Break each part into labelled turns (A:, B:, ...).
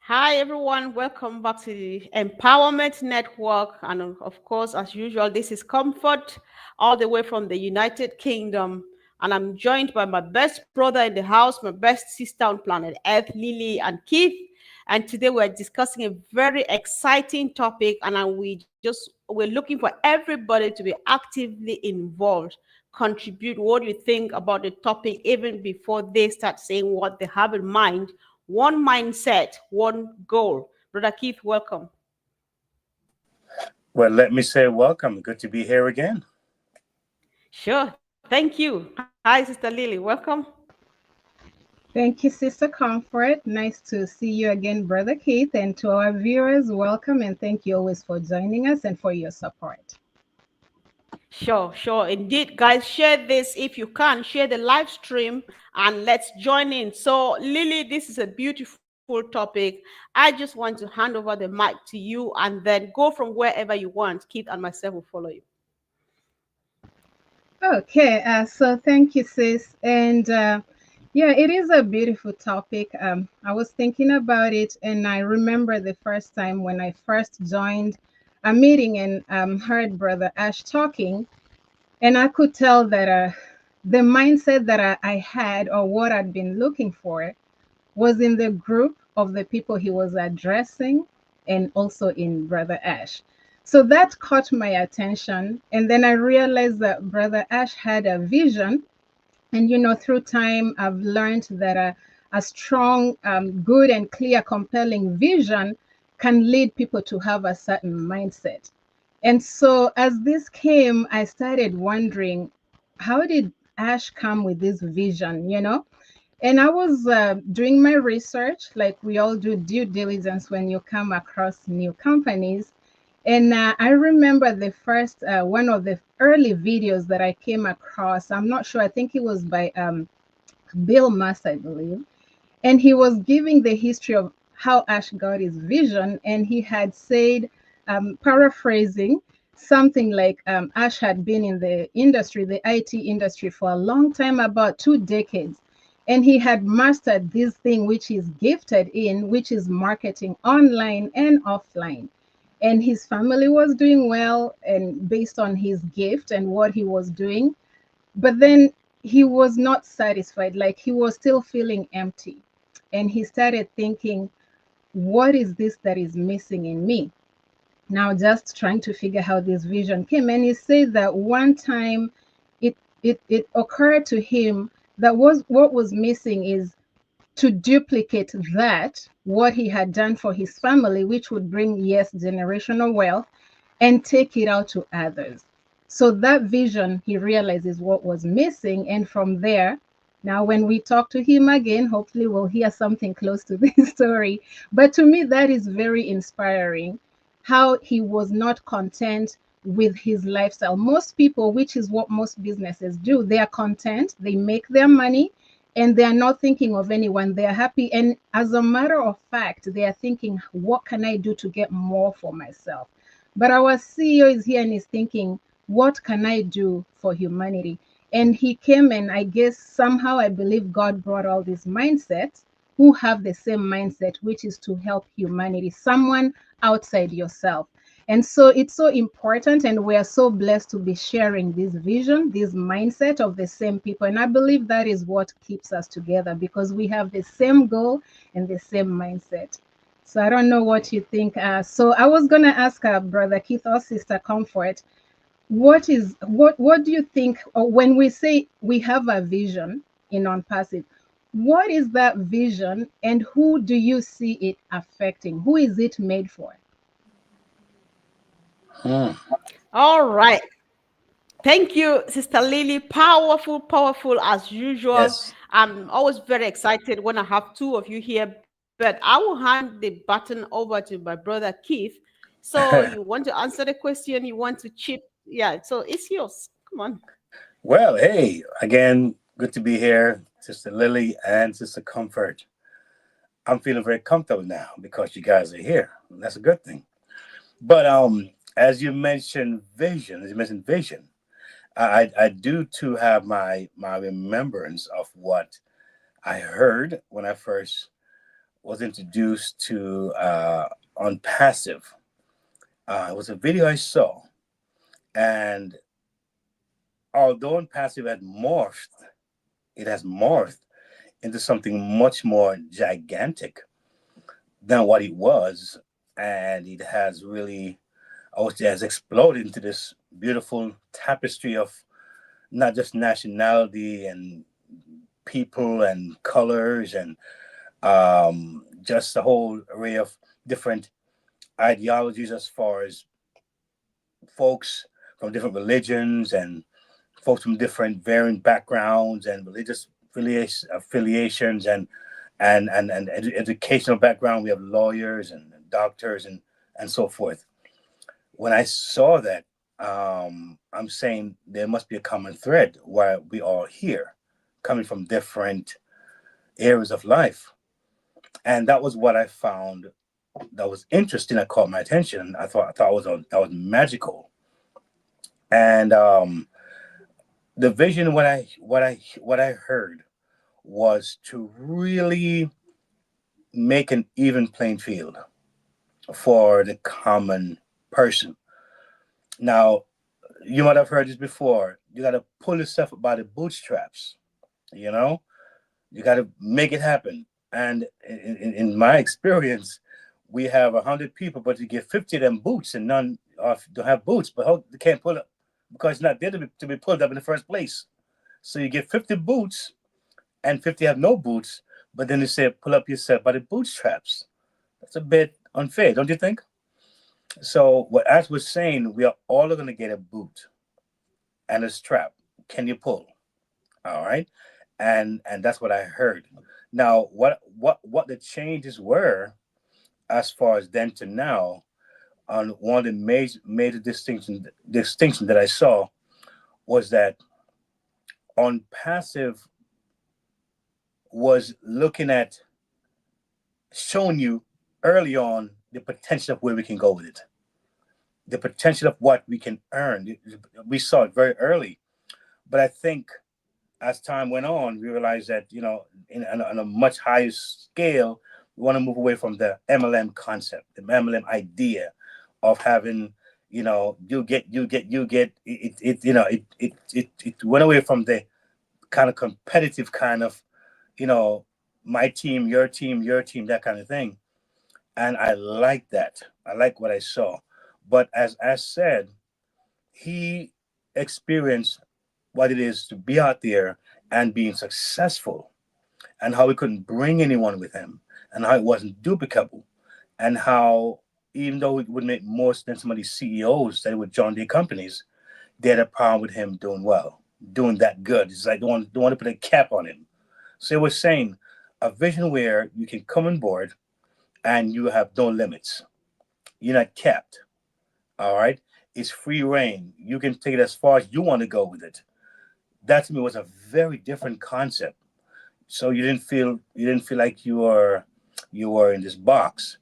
A: Hi, everyone. Welcome back to the Empowerment Network. And of course, as usual, this is Comfort, all the way from the United Kingdom. And I'm joined by my best brother in the house, my best sister on planet Earth, Lily and Keith. And today we're discussing a very exciting topic, and we're looking for everybody to be actively involved, contribute what you think about the topic even before they start saying what they have in mind. One mindset, one goal. Brother Keith, welcome.
B: Well, let me say welcome. Good to be here again.
A: Sure. Thank you. Hi, Sister Lily. Welcome.
C: Thank you, Sister Comfort. Nice to see you again, Brother Keith. And to our viewers, welcome and thank you always for joining us and for your support.
A: Sure, sure. Indeed, guys, share this if you can. Share the live stream and let's join in. So, Lily, this is a beautiful topic. I just want to hand over the mic to you and then go from wherever you want. Keith and myself will follow you.
C: Okay, so thank you, sis. And yeah, it is a beautiful topic. I was thinking about it, and I remember the first time when I first joined a meeting and heard Brother Ash talking, and I could tell that the mindset that I had or what I'd been looking for was in the group of the people he was addressing and also in Brother Ash. So that caught my attention. And then I realized that Brother Ash had a vision. And, through time, I've learned that a strong, good, and clear, compelling vision can lead people to have a certain mindset. And so as this came, I started wondering, how did Ash come with this vision, And I was doing my research, like we all do due diligence when you come across new companies. And I remember the first, one of the early videos that I came across. I'm not sure, I think it was by Bill Mass, I believe. And he was giving the history of how Ash got his vision. And he had said, paraphrasing, something like Ash had been in the industry, the IT industry, for a long time, about 2 decades. And he had mastered this thing which he's gifted in, which is marketing online and offline. And his family was doing well, and based on his gift and what he was doing. But then he was not satisfied, like he was still feeling empty. And he started thinking, what is this that is missing in me? Now, just trying to figure how this vision came. And he said that one time it occurred to him that what was missing is to duplicate that, what he had done for his family, which would bring, yes, generational wealth, and take it out to others. So that vision, he realizes what was missing. And from there, now when we talk to him again, hopefully we'll hear something close to this story. But to me, that is very inspiring, how he was not content with his lifestyle. Most people, which is what most businesses do, they are content, they make their money, and they are not thinking of anyone. They are happy. And as a matter of fact, they are thinking, what can I do to get more for myself? But our CEO is here and is thinking, what can I do for humanity? And he came, and I guess somehow I believe God brought all these mindsets who have the same mindset, which is to help humanity, someone outside yourself. And so it's so important, and we are so blessed to be sharing this vision, this mindset of the same people. And I believe that is what keeps us together, because we have the same goal and the same mindset. So I don't know what you think. So I was going to ask Brother Keith or Sister Comfort, what do you think, or when we say we have a vision in Unpassive, what is that vision and who do you see it affecting? Who is it made for?
B: Hmm.
A: All right. Thank you, Sister Lily. Powerful, powerful as usual.
B: Yes.
A: I'm always very excited when I have two of you here, but I will hand the button over to my brother Keith. So you want to answer the question, you want to chip. Yeah, so it's yours. Come on.
B: Well, hey, again, good to be here, Sister Lily and Sister Comfort. I'm feeling very comfortable now because you guys are here. That's a good thing. But as you mentioned vision, I do too have my remembrance of what I heard when I first was introduced to Unpassive. It was a video I saw, and although Unpassive had morphed, it has morphed into something much more gigantic than what it was, and it has really, I would say, has exploded into this beautiful tapestry of not just nationality and people and colors and just a whole array of different ideologies as far as folks from different religions and folks from different varying backgrounds and religious affiliations and educational background. We have lawyers and doctors and so forth. When I saw that, I'm saying there must be a common thread where we all here, coming from different areas of life, and that was what I found that was interesting. That caught my attention. I thought that was magical, and the vision what I heard was to really make an even playing field for the common person. Now, you might have heard this before. You got to pull yourself up by the bootstraps. You know, you got to make it happen. And in my experience, we have 100 people, but you get 50 of them boots, and none don't have boots, but they can't pull up because it's not there to be pulled up in the first place. So you get 50 boots, and 50 have no boots, but then they say pull up yourself by the bootstraps. That's a bit unfair, don't you think? So, as we're saying, we are all going to get a boot and a strap. Can you pull? All right, and that's what I heard. Now, what the changes were as far as then to now, on one of the major distinction that I saw was that on passive was looking at showing you early on the potential of where we can go with it, the potential of what we can earn. We saw it very early, but I think as time went on, we realized that on a much higher scale, we want to move away from the MLM concept, the MLM idea of having, you get it went away from the kind of competitive kind of, you know, my team, your team, that kind of thing. And I like that. I like what I saw. But as said, he experienced what it is to be out there and being successful, and how he couldn't bring anyone with him, and how it wasn't duplicable, and how even though it would make more than some of these CEOs that would join their companies, they had a problem with him doing well, doing that good. It's like don't want to put a cap on him. So it was saying a vision where you can come on board and you have no limits. You're not capped. All right. It's free reign. You can take it as far as you want to go with it. That to me was a very different concept. So you didn't feel like you were in this box.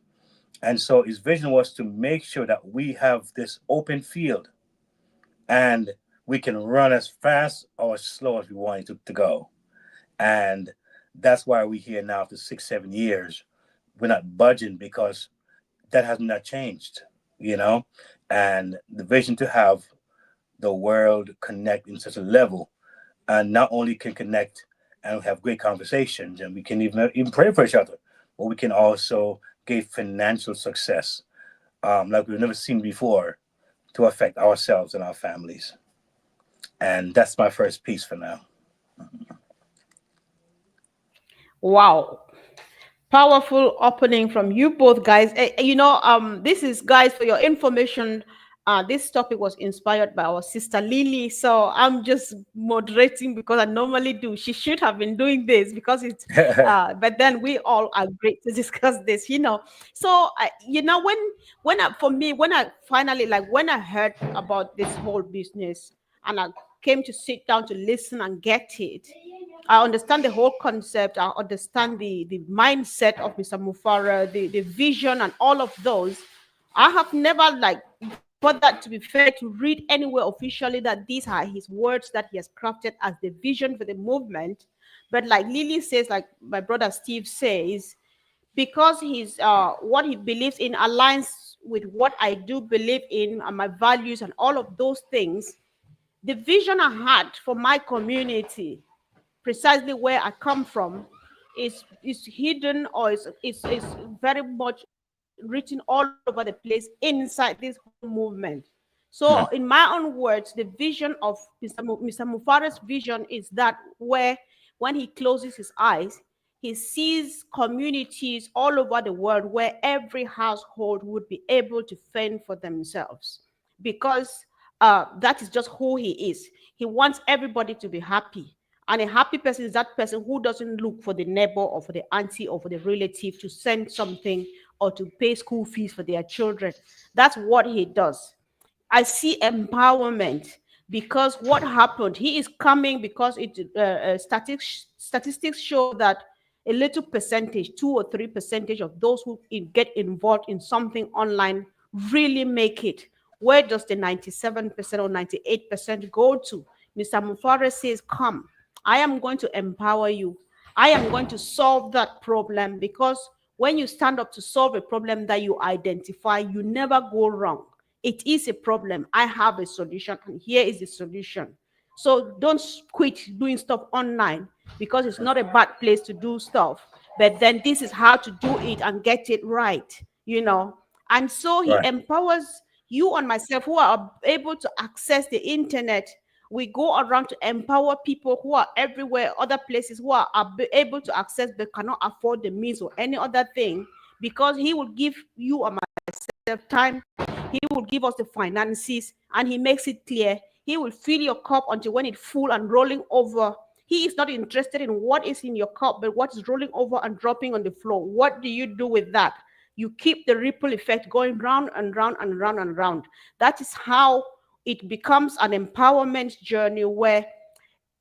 B: And so his vision was to make sure that we have this open field and we can run as fast or as slow as we want it to go. And that's why we're here now after 6, 7 years. We're not budging because that has not changed, you know? And the vision to have the world connect in such a level, and not only can connect and have great conversations, and we can even pray for each other, but we can also get financial success like we've never seen before, to affect ourselves and our families. And that's my first piece for now.
A: Wow. Powerful opening from you both guys. This is, guys, for your information. This topic was inspired by our sister Lily, so I'm just moderating because I normally do. She should have been doing this because it's but then we all agreed to discuss this, so for me, when I finally, like, when I heard about this whole business and I came to sit down to listen and get it, I understand the whole concept. I understand the mindset of Mr. Mufara, the vision, and all of those. I have never, like, for that to be fair, to read anywhere officially that these are his words that he has crafted as the vision for the movement. But like Lily says, like my brother Steve says, because he's what he believes in aligns with what I do believe in and my values and all of those things. The vision I had for my community, precisely where I come from, is hidden, or is very much written all over the place inside this whole movement. So,
B: Mhm.
A: in my own words, the vision of Mr. Mufara's vision is that where, when he closes his eyes, he sees communities all over the world where every household would be able to fend for themselves, because that is just who he is. He wants everybody to be happy. And a happy person is that person who doesn't look for the neighbor or for the auntie or for the relative to send something or to pay school fees for their children. That's what he does. I see empowerment, because what happened, he is coming because statistics show that a little percentage, 2 or 3% of those who get involved in something online really make it. Where does the 97% or 98% go to? Mr. Mufare says, come, I am going to empower you. I am going to solve that problem, because when you stand up to solve a problem that you identify, you never go wrong. It is a problem. I have a solution, and here is the solution. So don't quit doing stuff online, because it's not a bad place to do stuff. But then this is how to do it and get it right, you know. And so he
B: Right.
A: empowers you and myself who are able to access the internet. We go around to empower people who are everywhere, other places, who are able to access but cannot afford the means or any other thing, because he will give you and myself time. He will give us the finances, and he makes it clear. He will fill your cup until when it's full and rolling over. He is not interested in what is in your cup, but what is rolling over and dropping on the floor. What do you do with that? You keep the ripple effect going round and round and round and round. That is how it becomes an empowerment journey, where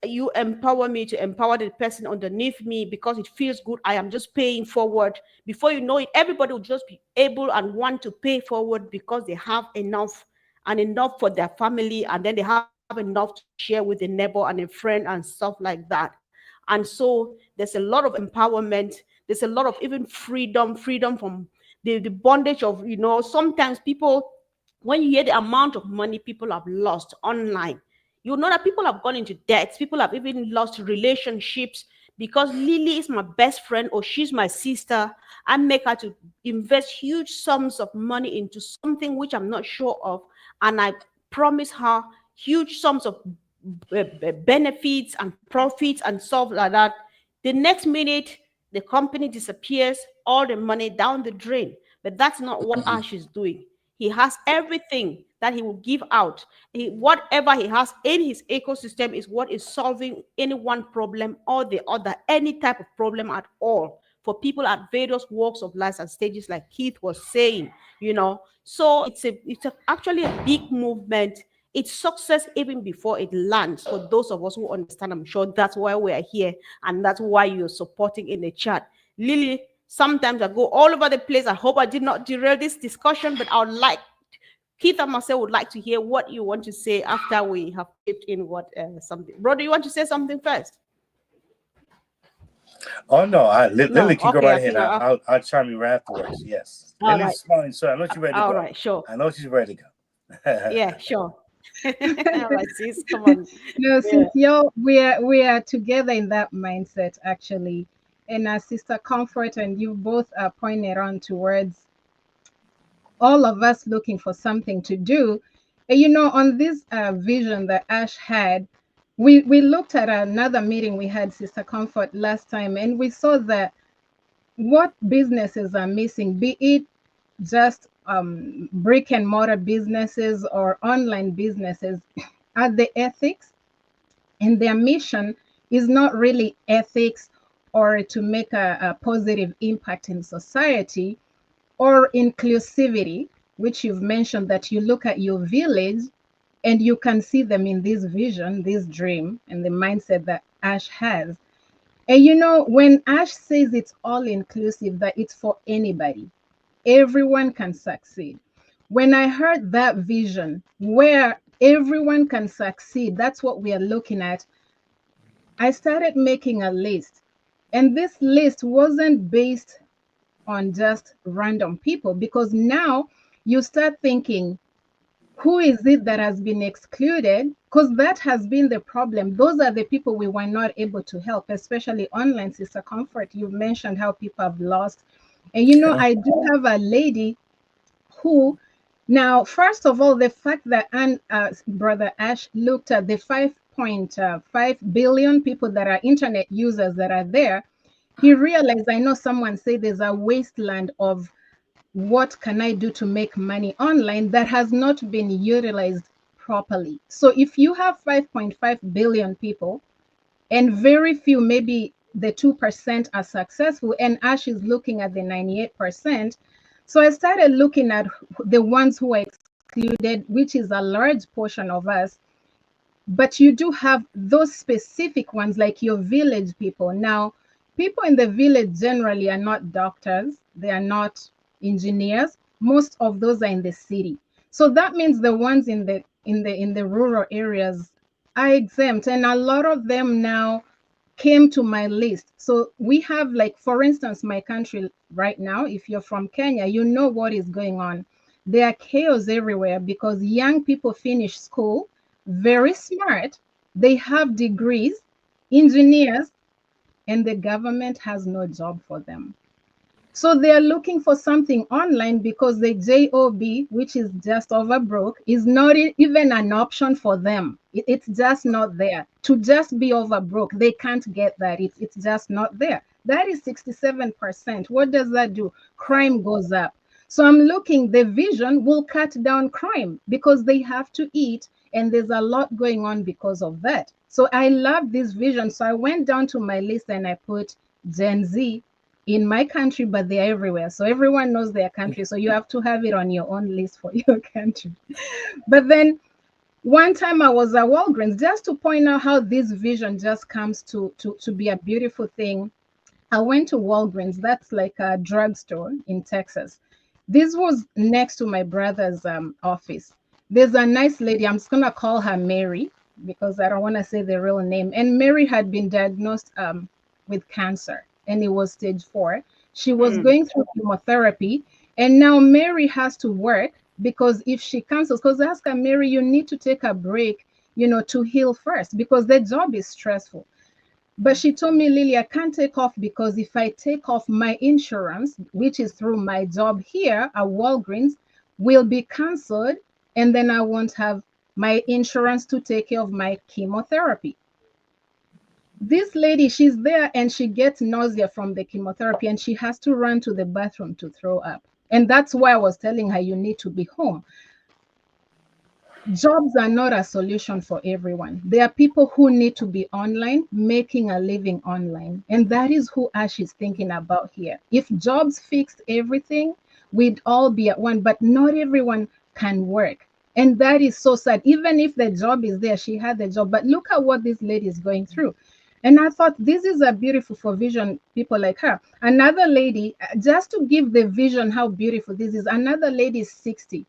A: you empower me to empower the person underneath me, because it feels good. I am just paying forward. Before you know it, everybody will just be able and want to pay forward, because they have enough, and enough for their family, and then they have enough to share with a neighbor and a friend and stuff like that. And so there's a lot of empowerment. There's a lot of even freedom from the bondage of, sometimes people, when you hear the amount of money people have lost online, you know that people have gone into debts. People have even lost relationships, because Lily is my best friend or she's my sister. I make her to invest huge sums of money into something which I'm not sure of, and I promise her huge sums of benefits and profits and stuff like that. The next minute, the company disappears, all the money down the drain. But that's not what
B: Mhm.
A: Ash is doing. He has everything that he will give out. Whatever he has in his ecosystem is what is solving any one problem or the other, any type of problem at all, for people at various walks of life and stages, like Keith was saying. So actually a big movement. It's success even before it lands, for those of us who understand. I'm sure that's why we are here, and that's why you're supporting in the chat. Lily, sometimes I go all over the place. I hope I did not derail this discussion, but I would like Keith and myself would like to hear what you want to say after we have chipped in what something. Brother, you want to say something first?
B: Oh no,
A: No.
B: Lily can go
A: Okay,
B: right
A: I
B: ahead.
A: think
B: I'll chime you right afterwards. Yes,
A: all right.
B: Lily's smiling, so I know she's ready to
A: All
B: go.
A: right, sure.
B: I know she's ready to go.
A: Yeah, sure. All right, sis, come on.
C: No,
A: Yeah.
C: since we are together in that mindset actually, and Sister Comfort and you both are pointed on towards all of us looking for something to do. And on this vision that Ash had, we looked at another meeting we had, Sister Comfort, last time, and we saw that what businesses are missing, be it just brick and mortar businesses or online businesses, are the ethics, and their mission is not really ethics or to make a positive impact in society, or inclusivity, which you've mentioned, that you look at your village and you can see them in this vision, this dream, and the mindset that Ash has. And when Ash says it's all inclusive, that it's for anybody, everyone can succeed. When I heard that vision where everyone can succeed, that's what we are looking at. I started making a list. And this list wasn't based on just random people, because now you start thinking, who is it that has been excluded? Because that has been the problem. Those are the people we were not able to help, especially online. Sister Comfort, you mentioned how people have lost. And you know,
B: Okay.
C: I do have a lady who, now, first of all, the fact that Brother Ash looked at the 5.5 billion people that are internet users that are there, he realized, I know someone said there's a wasteland of what can I do to make money online that has not been utilized properly. So if you have 5.5 billion people and very few, maybe the 2% are successful, and Ash is looking at the 98%. So I started looking at the ones who are excluded, which is a large portion of us. But you do have those specific ones, like your village people. Now, people in the village generally are not doctors, they are not engineers. Most of those are in the city. So that means the ones in the rural areas are exempt, and a lot of them now came to my list. So we have, like, for instance, my country right now, if you're from Kenya, you know what is going on. There are chaos everywhere because young people finish school, very smart, they have degrees, engineers, and the government has no job for them. So they are looking for something online because the job, which is just over broke, is not even an option for them. It's just not there. To just be over broke, they can't get that. It's just not there. That is 67%. What does that do? Crime goes up. So I'm looking, the vision will cut down crime because they have to eat, and there's a lot going on because of that. So I love this vision. So I went down to my list and I put Gen Z in my country, but they're everywhere. So everyone knows their country. So you have to have it on your own list for your country. But then one time I was at Walgreens, just to point out how this vision just comes to be a beautiful thing. I went to Walgreens, that's like a drugstore in Texas. This was next to my brother's office. There's a nice lady, I'm just gonna call her Mary because I don't want to say the real name. And Mary had been diagnosed with cancer, and it was stage 4. She was
A: Mm.
C: going through chemotherapy, and now Mary has to work because if she cancels, because I asked her, Mary, you need to take a break, to heal first because the job is stressful. But she told me, Lily, I can't take off because if I take off, my insurance, which is through my job here at Walgreens, will be canceled. And then I won't have my insurance to take care of my chemotherapy. This lady, she's there and she gets nausea from the chemotherapy and she has to run to the bathroom to throw up. And that's why I was telling her, you need to be home. Jobs are not a solution for everyone. There are people who need to be online, making a living online. And that is who Ash is thinking about here. If jobs fixed everything, we'd all be at one, but not everyone can work. And that is so sad. Even if the job is there, she had the job. But look at what this lady is going through. And I thought this is a beautiful for vision people like her. Another lady, just to give the vision how beautiful this is, another lady is 60.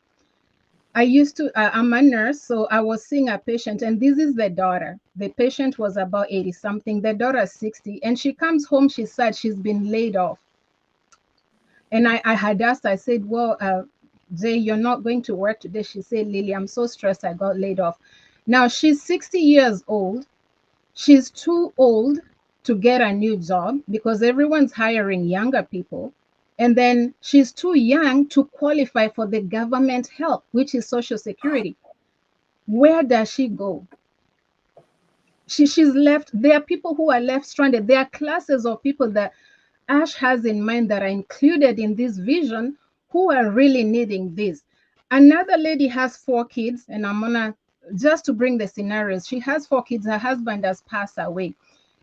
C: I'm a nurse, so I was seeing a patient, and this is the daughter. The patient was about 80 something, the daughter is 60, and she comes home, she said she's been laid off. And I had asked, I said, well, Jay, you're not going to work today. She said, Lily, I'm so stressed, I got laid off. Now she's 60 years old. She's too old to get a new job because everyone's hiring younger people. And then she's too young to qualify for the government help, which is Social Security. Where does she go? She's left. There are people who are left stranded. There are classes of people that Ash has in mind that are included in this vision who are really needing this. Another lady has 4 kids, and I'm gonna just to bring the scenarios. She has 4 kids. Her husband has passed away.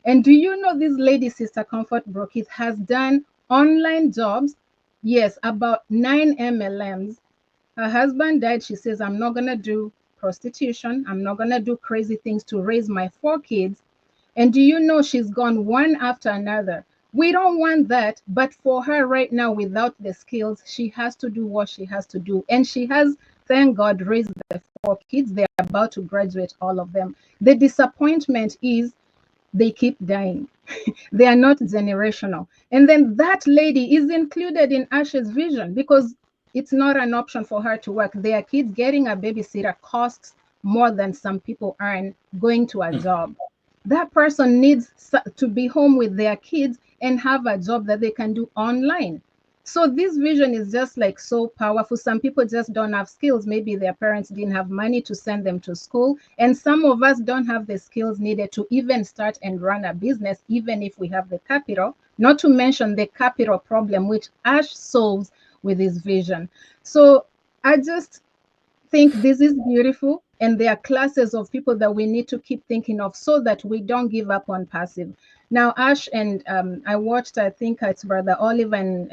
C: And do you know this lady, Sister Comfort Brokis, has done online jobs? Yes, about 9 MLMs. Her husband died. She says, I'm not going to do prostitution. I'm not going to do crazy things to raise my 4 kids. And do you know she's gone one after another? We don't want that. But for her right now, without the skills, she has to do what she has to do. And she has, thank God, raised the 4 kids. They're about to graduate, all of them. The disappointment is they keep dying. They are not generational. And then that lady is included in Ash's vision because it's not an option for her to work. Their kids getting a babysitter costs more than some people earn going to a job. That person needs to be home with their kids and have a job that they can do online. So this vision is just like so powerful. Some people just don't have skills. Maybe their parents didn't have money to send them to school. And some of us don't have the skills needed to even start and run a business, even if we have the capital, not to mention the capital problem, which Ash solves with his vision. So I just think this is beautiful, and there are classes of people that we need to keep thinking of so that we don't give up on passive. Now Ash and I watched, I think it's Brother Olive and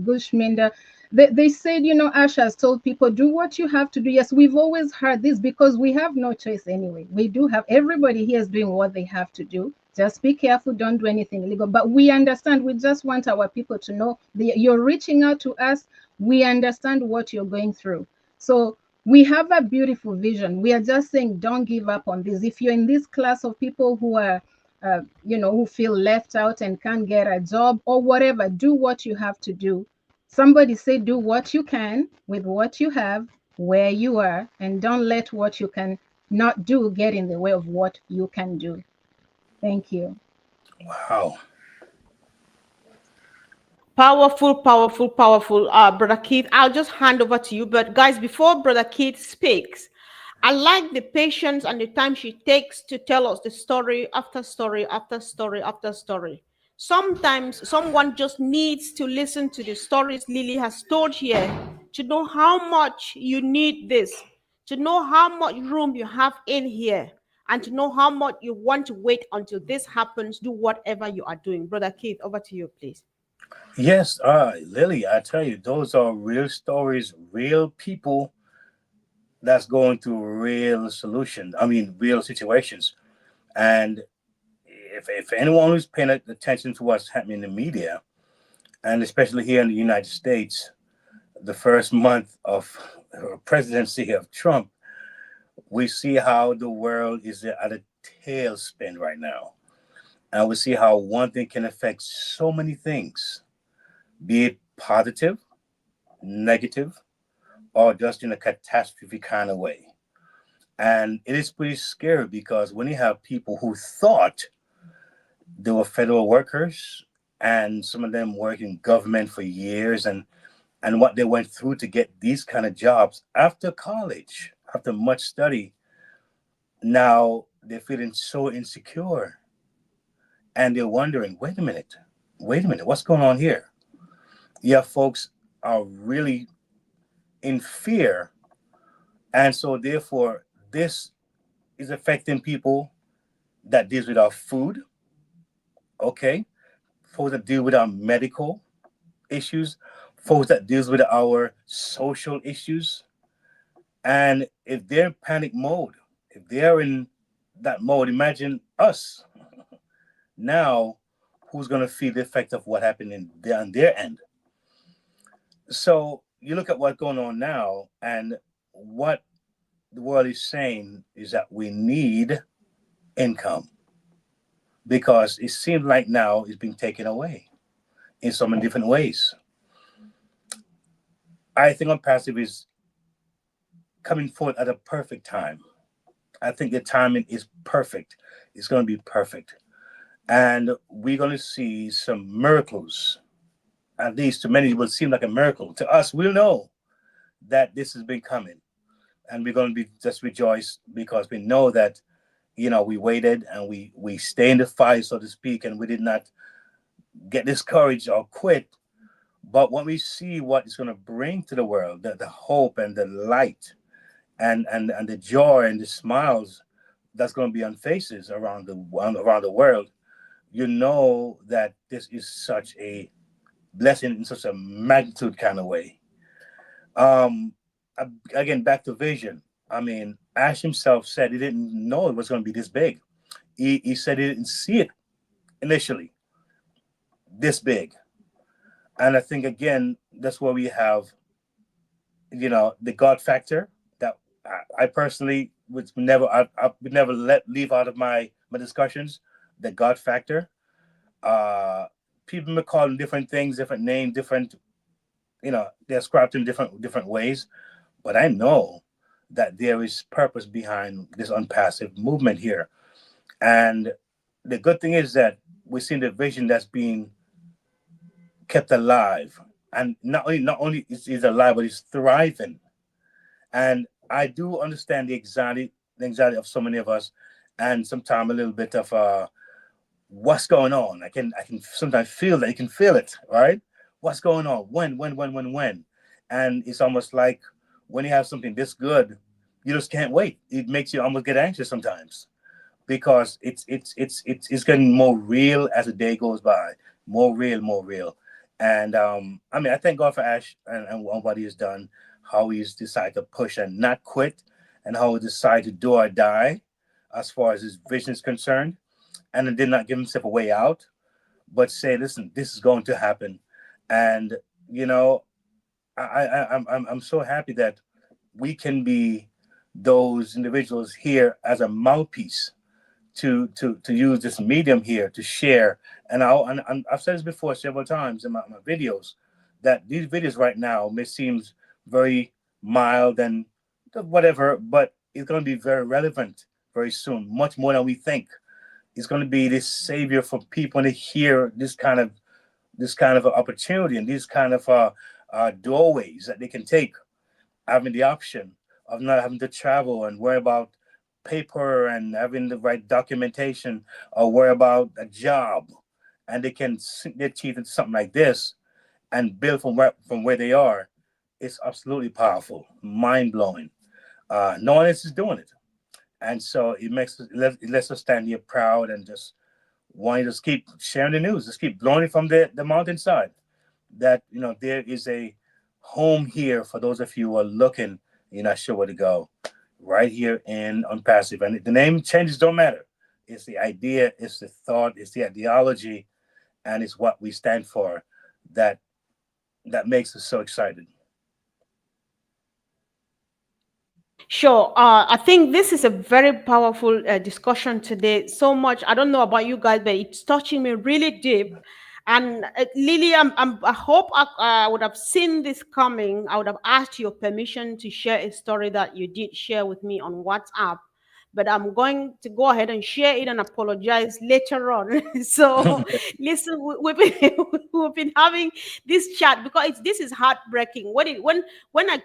C: Gushminda, they said, you know, Ash has told people, do what you have to do. Yes, we've always heard this because we have no choice anyway. We do have, everybody here is doing what they have to do. Just be careful, don't do anything illegal. But we understand, we just want our people to know that you're reaching out to us. We understand what you're going through. So we have a beautiful vision. We are just saying, don't give up on this. If you're in this class of people who are, you know, who feel left out and can't get a job or whatever, do what you have to do. Somebody say, do what you can with what you have, where you are, and don't let what you can not do get in the way of what you can do. Thank you.
B: Wow.
A: Powerful, powerful, powerful. Brother Keith, I'll just hand over to you. But guys, before Brother Keith speaks, I like the patience and the time she takes to tell us the story after story after story after story. Sometimes someone just needs to listen to the stories Lily has told here to know how much you need this, to know how much room you have in here, and to know how much you want to wait until this happens. Do whatever you are doing. Brother Keith, over to you, please.
B: Yes, Lily, I tell you, those are real stories, real people that's going through real solutions. I mean, real situations. And if anyone who's paying attention to what's happening in the media, and especially here in the United States, the first month of presidency of Trump, we see how the world is at a tailspin right now. And we see how one thing can affect so many things, be it positive, negative, or just in a catastrophe kind of way. And it is pretty scary because when you have people who thought they were federal workers and some of them worked in government for years and what they went through to get these kind of jobs after college, after much study, now they're feeling so insecure and they're wondering, wait a minute, what's going on here? Yeah, folks are really in fear. And so therefore, this is affecting people that deals with our food, okay? Folks that deal with our medical issues, folks that deals with our social issues. And if they're in panic mode, if they're in that mode, imagine us now who's going to feel the effect of what happened on their end. So you look at what's going on now, and what the world is saying is that we need income because it seems like now it's being taken away in so many different ways. I think Unpassive is coming forward at a perfect time. I think the timing is perfect. It's going to be perfect. And we're going to see some miracles. At least to many, it will seem like a miracle. To us, we'll know that this has been coming. And we're going to be just rejoice because we know that, you know, we waited and we stay in the fight, so to speak, and we did not get discouraged or quit. But when we see what it's going to bring to the world, the hope and the light and the joy and the smiles that's going to be on faces around the world, you know that this is such a blessing in such a magnitude kind of way. Um, Again, back to vision. I mean, Ash himself said he didn't know it was going to be this big. He said he didn't see it initially this big. And I think again, that's where we have, you know, the God factor that I personally would never let leave out of my discussions. the God factor. Uh, People may call them different things, different names, different, they ascribe to them different ways. But I know that there is purpose behind this unpassive movement here. And the good thing is that we're seeing the vision that's being kept alive. And not only is alive, but it's thriving. And I do understand the anxiety of so many of us, and sometimes a little bit of what's going on. I can sometimes feel that. You can feel it, right? What's going on? When? And it's almost like when you have something this good, you just can't wait. It makes you almost get anxious sometimes because it's getting more real as the day goes by. More real. And I mean, I thank God for Ash and what he has done, how he's decided to push and not quit, and how he decided to do or die as far as his vision is concerned, and it did not give himself a way out, but say, listen, this is going to happen. And you know, I'm so happy that we can be those individuals here as a mouthpiece to use this medium here to share. And I've said this before several times in my videos, that these videos right now may seem very mild and whatever, but it's going to be very relevant very soon, much more than we think. It's going to be this savior for people to hear this kind of opportunity and these kind of doorways that they can take, having the option of not having to travel and worry about paper and having the right documentation or worry about a job, and they can sink their teeth into something like this and build from where they are. It's absolutely powerful, mind blowing. No one else is doing it, and so it lets us stand here proud and just wanting to just keep sharing the news, just keep blowing it from the mountainside. That there is a home here for those of you who are looking, you're not sure where to go. Right here in Unpassive, and the name changes don't matter. It's the idea, it's the thought, it's the ideology, and it's what we stand for that makes us so excited.
A: Sure. I think this is a very powerful discussion today. So much. I don't know about you guys, but it's touching me really deep. And Lily, I hope I would have seen this coming. I would have asked your permission to share a story that you did share with me on WhatsApp. But I'm going to go ahead and share it and apologize later on. So, listen, we've been, we've been having this chat because this is heartbreaking. When I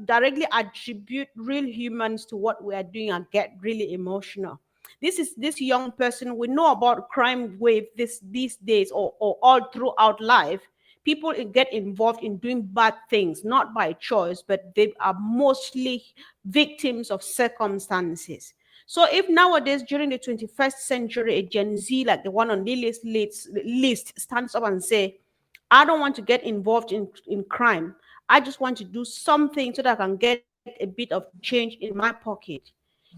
A: directly attribute real humans to what we are doing and get really emotional. This young person, we know about crime wave these days, or all throughout life. People get involved in doing bad things not by choice, but they are mostly victims of circumstances. So if nowadays during the 21st century a Gen Z like the one on Lily's list stands up and say, I don't want to get involved in crime. I just want to do something so that I can get a bit of change in my pocket.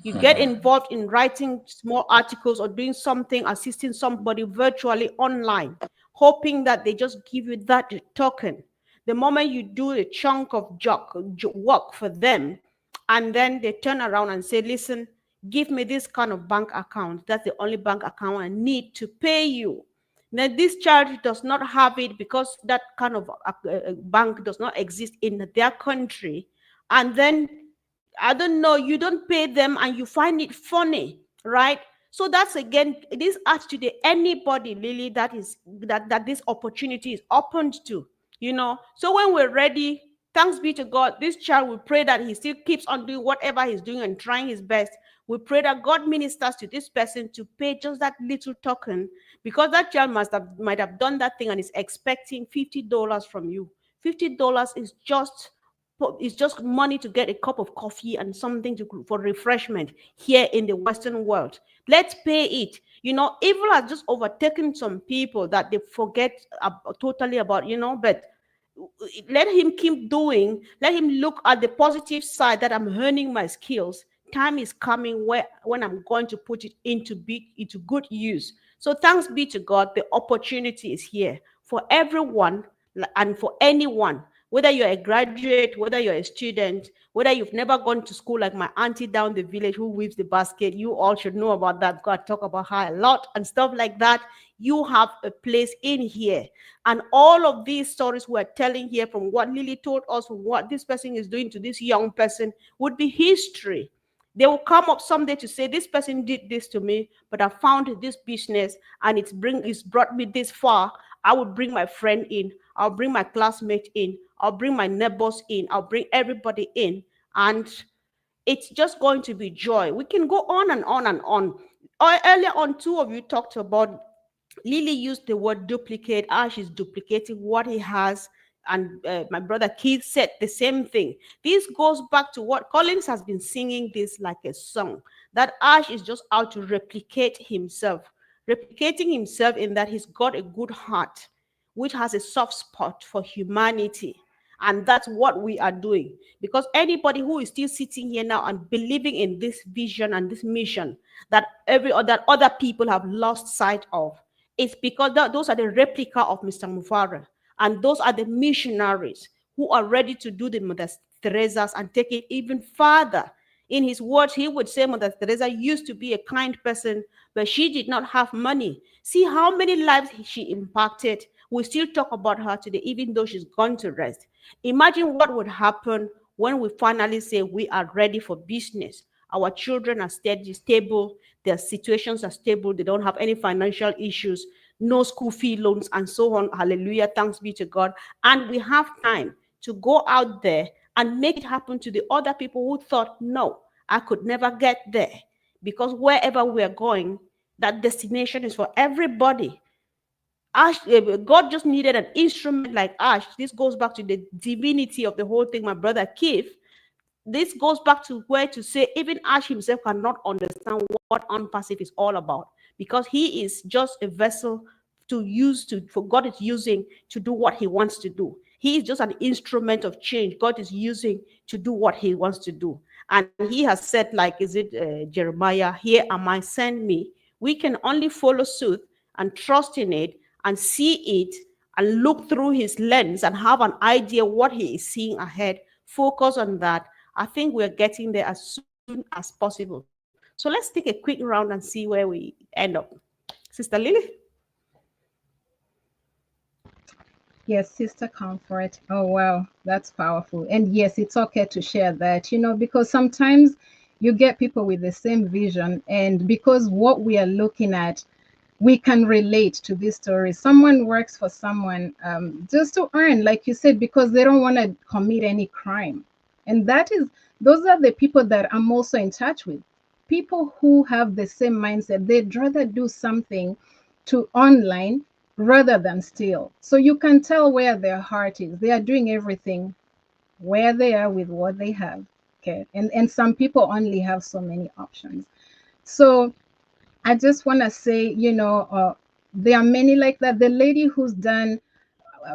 A: You get involved in writing small articles or doing something, assisting somebody virtually online, hoping that they just give you that token. The moment you do a chunk of work for them, and then they turn around and say, listen, give me this kind of bank account. That's the only bank account I need to pay you. Now, this charity does not have it because that kind of bank does not exist in their country. And then, I don't know, you don't pay them and you find it funny, right? So that's again, this adds to the anybody, Lily, that this opportunity is opened to. So when we're ready, thanks be to God, this child, we pray that he still keeps on doing whatever he's doing and trying his best. We pray that God ministers to this person to pay just that little token, because that child might have done that thing and is expecting $50 from you. $50 is just money to get a cup of coffee and something for refreshment here in the Western world. Let's pay it. Evil has just overtaken some people that they forget totally about. But let him keep doing. Let him look at the positive side, that I'm earning my skills. Time is coming when I'm going to put it into good use. So thanks be to God, the opportunity is here for everyone and for anyone. Whether you're a graduate, whether you're a student, whether you've never gone to school like my auntie down the village who weaves the basket, you all should know about that. God talk about her a lot and stuff like that. You have a place in here. And all of these stories we're telling here, from what Lily told us, from what this person is doing to this young person, would be history. They will come up someday to say, this person did this to me, but I found this business and it's brought me this far. I would bring my friend in, I'll bring my classmate in, I'll bring my neighbors in, I'll bring everybody in, and it's just going to be joy. We can go on and on and on. Earlier on, two of you talked about, Lily used the word duplicate. Ash is duplicating what he has. And my brother Keith said the same thing. This goes back to what Collins has been singing this like a song, that Ash is just out to replicate himself, replicating himself in that he's got a good heart, which has a soft spot for humanity. And that's what we are doing. Because anybody who is still sitting here now and believing in this vision and this mission that that other people have lost sight of, it's because those are the replica of Mr. Mufara. And those are the missionaries who are ready to do the Mother Teresa's and take it even further. In his words, he would say Mother Teresa used to be a kind person, but she did not have money. See how many lives she impacted. We still talk about her today, even though she's gone to rest. Imagine what would happen when we finally say we are ready for business. Our children are steady, stable, their situations are stable, they don't have any financial issues, no school fee loans, and so on. Hallelujah, thanks be to God. And we have time to go out there and make it happen to the other people who thought, no, I could never get there. Because wherever we're going, that destination is for everybody. Ash, God just needed an instrument like Ash. This goes back to the divinity of the whole thing, my brother Keith. This goes back to where to say even Ash himself cannot understand what unpassive is all about, because he is just a vessel to use to for God is using to do what he wants to do. He is just an instrument of change God is using to do what he wants to do. And he has said, like, is it Jeremiah, here am I, send me. We can only follow suit and trust in it and see it and look through his lens and have an idea what he is seeing ahead, focus on that. I think we're getting there as soon as possible. So let's take a quick round and see where we end up. Sister Lily?
C: Yes, Sister Comfort. Oh, wow, that's powerful. And yes, it's okay to share that, because sometimes you get people with the same vision, and because what we are looking at, we can relate to this story. Someone works for someone just to earn, like you said, because they don't want to commit any crime. And those are the people that I'm also in touch with. People who have the same mindset. They'd rather do something to online rather than steal. So you can tell where their heart is. They are doing everything where they are with what they have. Okay. And some people only have so many options. So I just want to say, there are many like that. The lady who's done,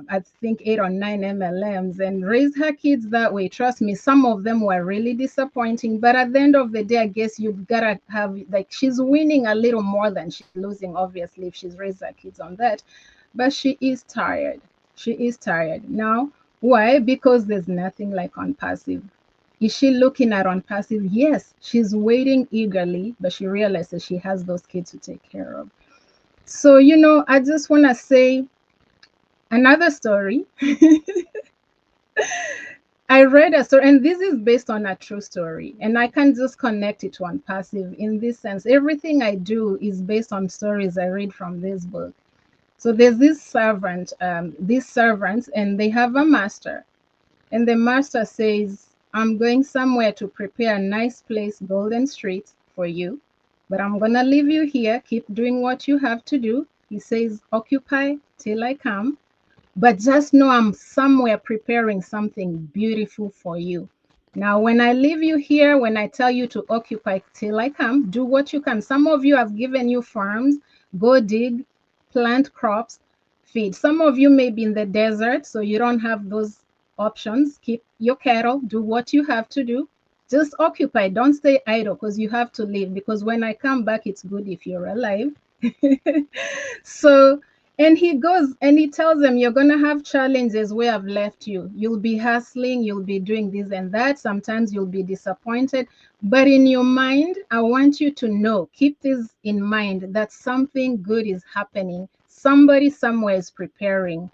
C: I think, 8 or 9 MLMs and raised her kids that way. Trust me, some of them were really disappointing. But at the end of the day, I guess you've got to have, like, she's winning a little more than she's losing, obviously, if she's raised her kids on that. But she is tired. She is tired. Now, why? Because there's nothing like unpassive. Is she looking at unpassive? Yes, she's waiting eagerly, but she realizes she has those kids to take care of. So, I just want to say another story. I read a story, and this is based on a true story, and I can just connect it to unpassive in this sense. Everything I do is based on stories I read from this book. So there's these servants, and they have a master, and the master says, I'm going somewhere to prepare a nice place, golden streets for you, but I'm going to leave you here. Keep doing what you have to do. He says, occupy till I come, but just know I'm somewhere preparing something beautiful for you. Now, when I leave you here, when I tell you to occupy till I come, do what you can. Some of you have given you farms, go dig, plant crops, feed. Some of you may be in the desert, so you don't have those options. Keep your cattle, do what you have to do. Just occupy, don't stay idle, because you have to live, because when I come back, it's good if you're alive. So And he goes and he tells them, you're going to have challenges where I've left you. You'll be hustling, you'll be doing this and that. Sometimes you'll be disappointed. But in your mind, I want you to know, keep this in mind, that something good is happening. Somebody somewhere is preparing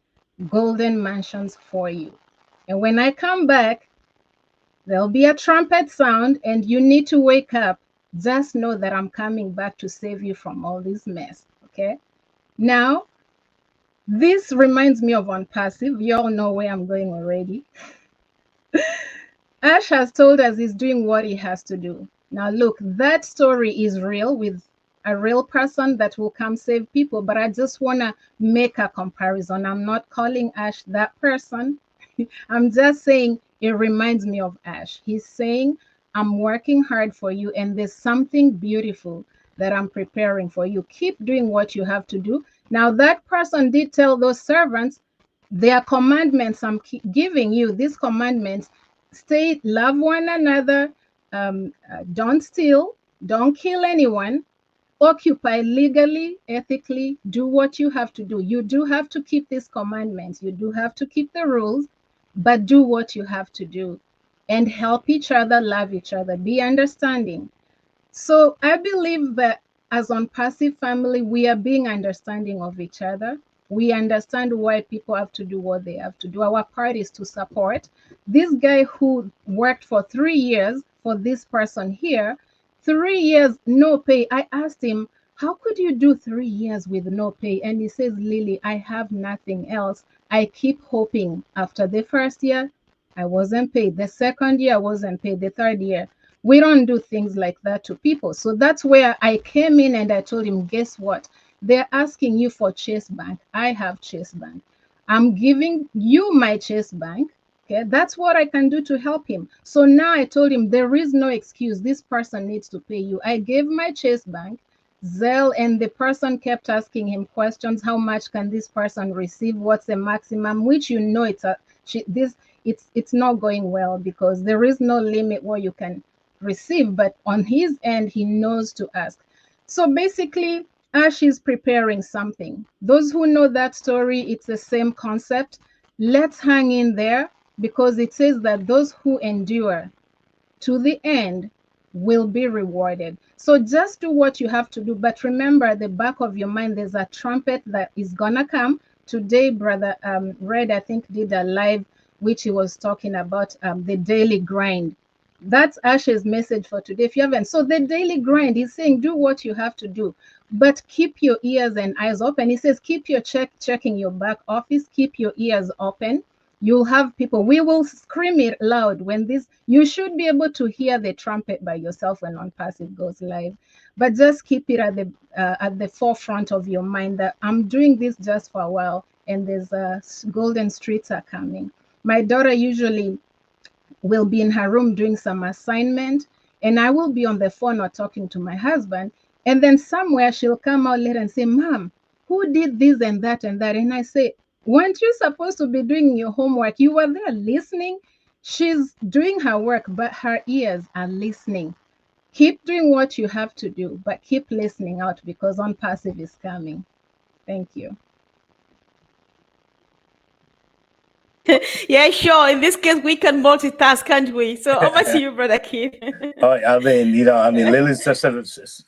C: golden mansions for you. And when I come back, there'll be a trumpet sound and you need to wake up. Just know that I'm coming back to save you from all this mess. Okay. Now, this reminds me of Unpassive. You all know where I'm going already. Ash has told us he's doing what he has to do. Now, look, that story is real with a real person that will come save people, but I just want to make a comparison. I'm not calling Ash that person. I'm just saying it reminds me of Ash. He's saying, I'm working hard for you, and there's something beautiful that I'm preparing for you. Keep doing what you have to do. Now, that person did tell those servants, their commandments I'm giving you, these commandments, stay, love one another, don't steal, don't kill anyone, occupy legally, ethically, do what you have to do. You do have to keep these commandments. You do have to keep the rules, but do what you have to do and help each other, love each other, be understanding. So I believe that as Unpassive family, we are being understanding of each other. We understand why people have to do what they have to do. Our part is to support. This guy who worked for 3 years for this person here, 3 years, no pay. I asked him, how could you do 3 years with no pay? And he says, Lily, I have nothing else. I keep hoping. After the first year, I wasn't paid. The second year, I wasn't paid. The third year, we don't do things like that to people. So that's where I came in and I told him, guess what? They're asking you for Chase Bank. I have Chase Bank. I'm giving you my Chase Bank. Okay, that's what I can do to help him. So now I told him there is no excuse. This person needs to pay you. I gave my Chase Bank, Zelle, and the person kept asking him questions. How much can this person receive? What's the maximum? Which it's a this it's not going well because there is no limit where you can receive, but on his end, he knows to ask. So basically, Ash is preparing something. Those who know that story, it's the same concept. Let's hang in there because it says that those who endure to the end will be rewarded. So just do what you have to do. But remember, at the back of your mind, there's a trumpet that is going to come. Today, Brother Red, I think, did a live, which he was talking about the daily grind. That's Ash's message for today. If you haven't, so the daily grind is saying, do what you have to do, but keep your ears and eyes open. He says, keep your checking your back office, keep your ears open. You'll have people, we will scream it loud when this, you should be able to hear the trumpet by yourself when Unpassive goes live, but just keep it at the forefront of your mind that I'm doing this just for a while and there's golden streets are coming. My daughter usually will be in her room doing some assignment and I will be on the phone or talking to my husband, and then somewhere she'll come out later and say, Mom, who did this and that and that? And I say, weren't you supposed to be doing your homework? You were there listening. She's doing her work, but her ears are listening. Keep doing what you have to do, but keep listening out because Unpassive is coming. Thank you.
A: Yeah, sure. In this case, we can multitask, can't we? So over to you, Brother Keith.
B: Oh, Lily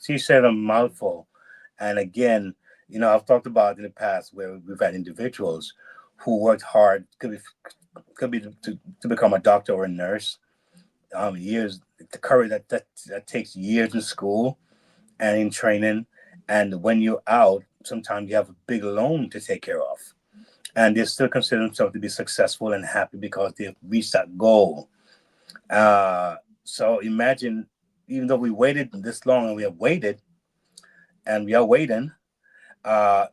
B: she said a mouthful. And again, I've talked about in the past where we've had individuals who worked hard, could be to become a doctor or a nurse. Years, the courage that takes years in school and in training. And when you're out, sometimes you have a big loan to take care of. And they still consider themselves to be successful and happy because they've reached that goal. So imagine, even though we waited this long and we have waited and we are waiting,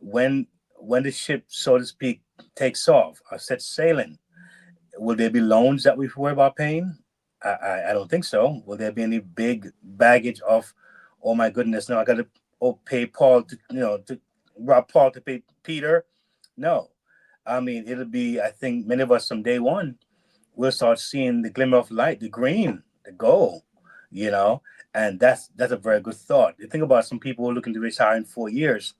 B: when the ship, so to speak, takes off or sets sailing, will there be loans that we worry about paying? I don't think so. Will there be any big baggage of, oh my goodness, now I got to pay Paul to rob Paul to pay Peter? No. I mean, it'll be, I think many of us from day one, we'll start seeing the glimmer of light, the green, the gold, and that's a very good thought. You think about some people who are looking to retire in 4 years,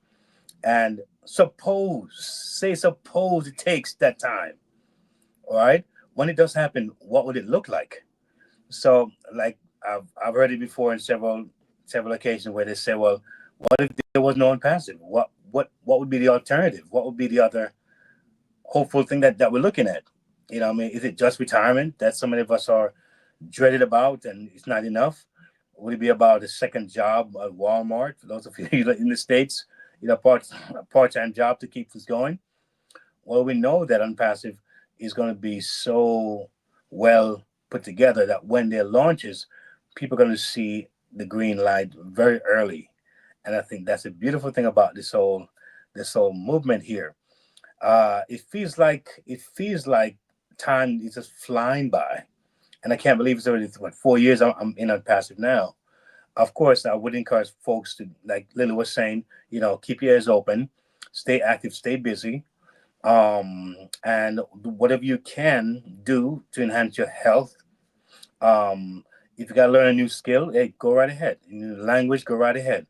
B: And suppose it takes that time, all right? When it does happen, what would it look like? So, like I've heard it before in several occasions where they say, well, what if there was no passive? What would be the alternative? What would be the other hopeful thing that we're looking at? You know, I mean, is it just retirement that so many of us are dreaded about and it's not enough? Would it be about a second job at Walmart for those of you in the States, a part-time job to keep us going? Well, we know that Unpassive is going to be so well put together that when it launches, people are going to see the green light very early. And I think that's a beautiful thing about this whole movement here. It feels like time is just flying by, and I can't believe it's already 4 years. I'm in Unpassive now. Of course, I would encourage folks to, like Lily was saying, keep your ears open, stay active, stay busy, and whatever you can do to enhance your health. If you got to learn a new skill, hey, go right ahead. New language, go right ahead.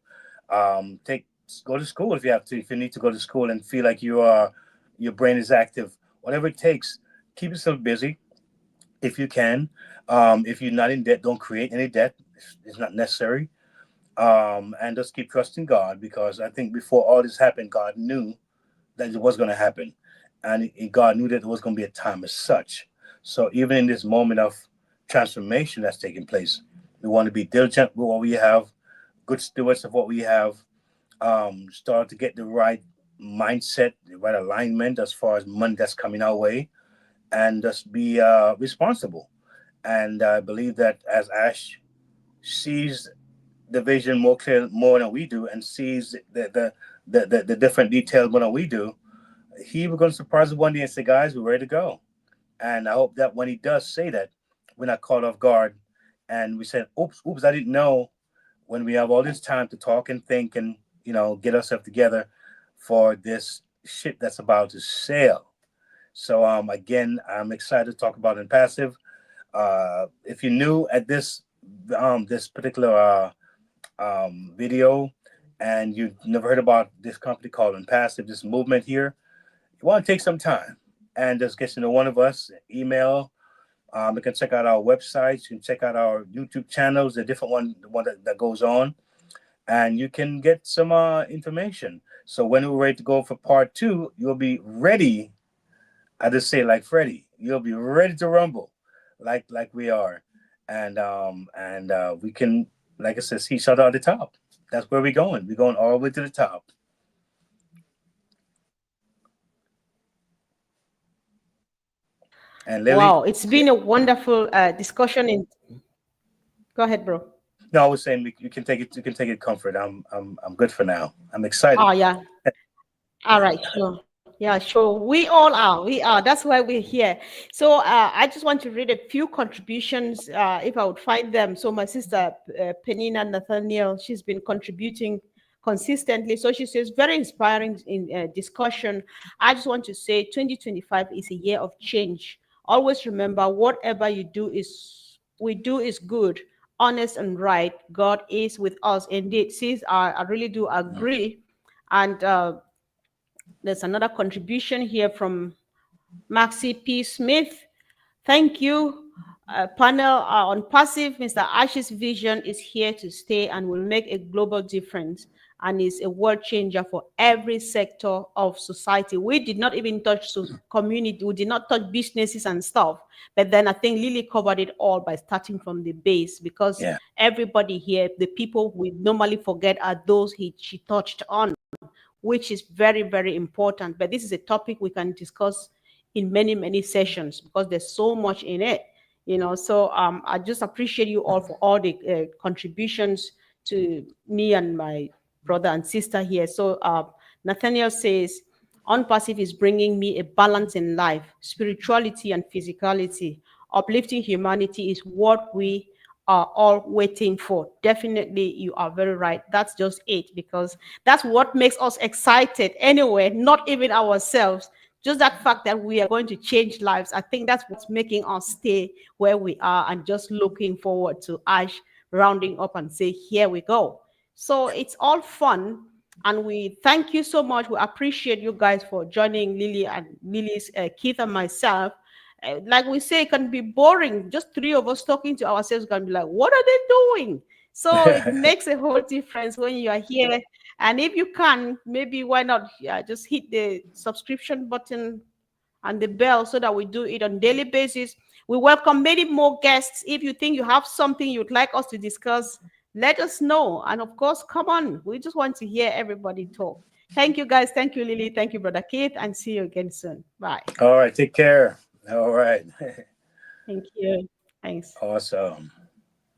B: Take Go to school if you have to. If you need to go to school and feel like your brain is active, whatever it takes, keep yourself busy if you can. If you're not in debt, don't create any debt. It's not necessary. And just keep trusting God, because I think before all this happened, God knew that it was going to happen, and God knew that there was going to be a time as such. So even in this moment of transformation that's taking place, we want to be diligent with what we have, good stewards of what we have, start to get the right mindset, the right alignment as far as money that's coming our way, and just be responsible. And I believe that as Ash sees the vision more clear, more than we do, and sees the different details more than we do, he was going to surprise us one day and say, "Guys, we're ready to go." And I hope that when he does say that, we're not caught off guard, and we said, "Oops, I didn't know." When we have all this time to talk and think and get ourselves together for this ship that's about to sail. So again, I'm excited to talk about Impassive. If you're new at this particular video, and you've never heard about this company called Impassive, this movement here, you want to take some time and just get to know one of us. Email. You can check out our websites. You can check out our YouTube channels, the different one, the one that goes on, and you can get some information. So when we're ready to go for part two, you'll be ready. I just say like Freddie, you'll be ready to rumble, like we are, and we can, like I said, see each other at the top. That's where we're going. We're going all the way to the top. And Lily,
A: Wow, it's been a wonderful discussion. Go ahead, bro.
B: no, I was saying you can take it. You can take it comfort. I'm good for now. I'm excited.
A: Oh, yeah. All right, sure. Yeah, sure. We all are. We are. That's why we're here. So I just want to read a few contributions, if I would find them. So my sister Penina Nathaniel, she's been contributing consistently. So she says, very inspiring in discussion. I just want to say 2025 is a year of change. Always remember, whatever we do is good, honest, and right. God is with us. Indeed, sis, I really do agree. And there's another contribution here from Maxi P. Smith. Thank you. Panel on passive. Mr. Ash's vision is here to stay and will make a global difference and is a world changer for every sector of society. We did not even touch community. We did not touch businesses and stuff. But then I think Lily covered it all by starting from the base, because
B: Yeah.
A: everybody here, the people we normally forget are those she touched on, which is very, very important. But this is a topic we can discuss in many, many sessions because there's so much in it, So I just appreciate you all for all the contributions to me and my brother and sister here. So Nathaniel says, Unpassive is bringing me a balance in life, spirituality and physicality. Uplifting humanity is what we are all waiting for. Definitely, you are very right. That's just it, because that's what makes us excited anyway, not even ourselves. Just that fact that we are going to change lives. I think that's what's making us stay where we are and just looking forward to Ash rounding up and say, here we go. So it's all fun. And we thank you so much. We appreciate you guys for joining Lily and Lily's Keith and myself. Like we say, it can be boring. Just three of us talking to ourselves can be like, what are they doing? So it makes a whole difference when you are here. And if you can, maybe why not just hit the subscription button and the bell so that we do it on daily basis. We welcome many more guests. If you think you have something you'd like us to discuss, let us know. And of course, come on. We just want to hear everybody talk. Thank you, guys. Thank you, Lily. Thank you, Brother Keith. And see you again soon. Bye.
B: All right. Take care. All right.
A: Thank you. Thanks.
B: Awesome.